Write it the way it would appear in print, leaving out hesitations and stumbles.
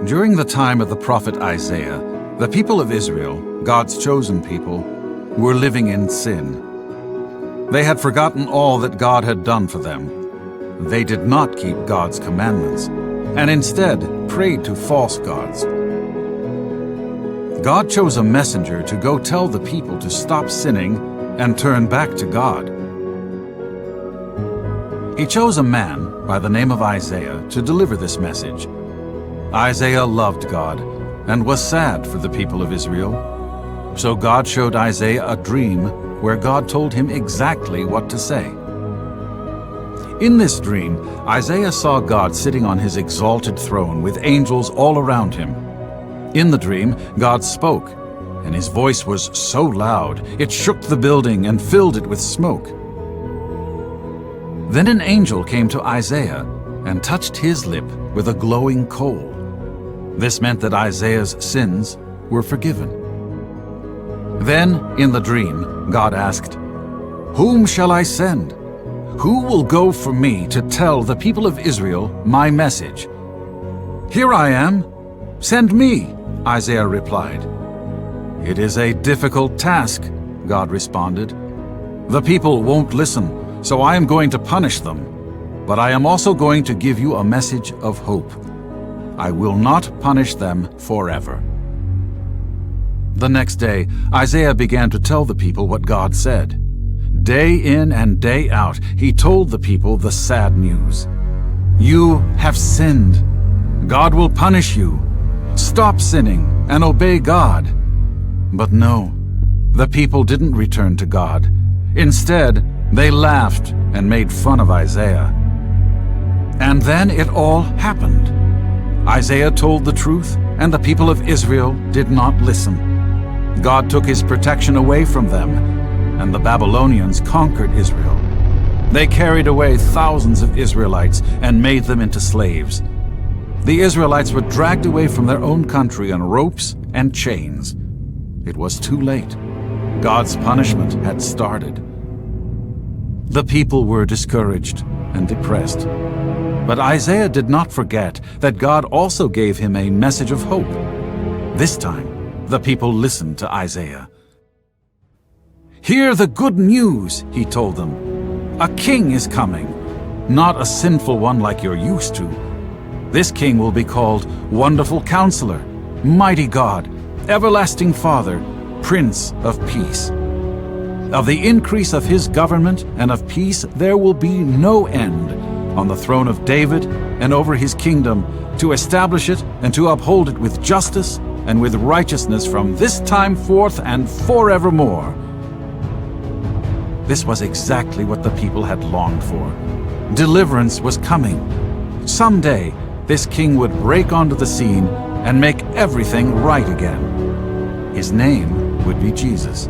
During the time of the prophet Isaiah, the people of Israel, God's chosen people, were living in sin. They had forgotten all that God had done for them. They did not keep God's commandments, and instead prayed to false gods. God chose a messenger to go tell the people to stop sinning and turn back to God. He chose a man by the name of Isaiah to deliver this message. Isaiah loved God and was sad for the people of Israel. So God showed Isaiah a dream where God told him exactly what to say. In this dream, Isaiah saw God sitting on his exalted throne with angels all around him. In the dream, God spoke, and his voice was so loud it shook the building and filled it with smoke. Then an angel came to Isaiah and touched his lip with a glowing coal. This meant that Isaiah's sins were forgiven. Then, in the dream, God asked, "Whom shall I send? Who will go for me to tell the people of Israel my message?" "Here I am. Send me," Isaiah replied. "It is a difficult task," God responded. "The people won't listen, so I am going to punish them. But I am also going to give you a message of hope. I will not punish them forever." The next day, Isaiah began to tell the people what God said. Day in and day out, he told the people the sad news. "You have sinned. God will punish you. Stop sinning and obey God." But no, the people didn't return to God. Instead, they laughed and made fun of Isaiah. And then it all happened. Isaiah told the truth, and the people of Israel did not listen. God took his protection away from them, and the Babylonians conquered Israel. They carried away thousands of Israelites and made them into slaves. The Israelites were dragged away from their own country on ropes and chains. It was too late. God's punishment had started. The people were discouraged and depressed. But Isaiah did not forget that God also gave him a message of hope. This time, the people listened to Isaiah. "Hear the good news," he told them. "A king is coming, not a sinful one like you're used to. This king will be called Wonderful Counselor, Mighty God, Everlasting Father, Prince of Peace. Of the increase of his government and of peace there will be no end, on the throne of David and over his kingdom, to establish it and to uphold it with justice and with righteousness from this time forth and forevermore." This was exactly what the people had longed for. Deliverance was coming. Someday, this king would break onto the scene and make everything right again. His name would be Jesus.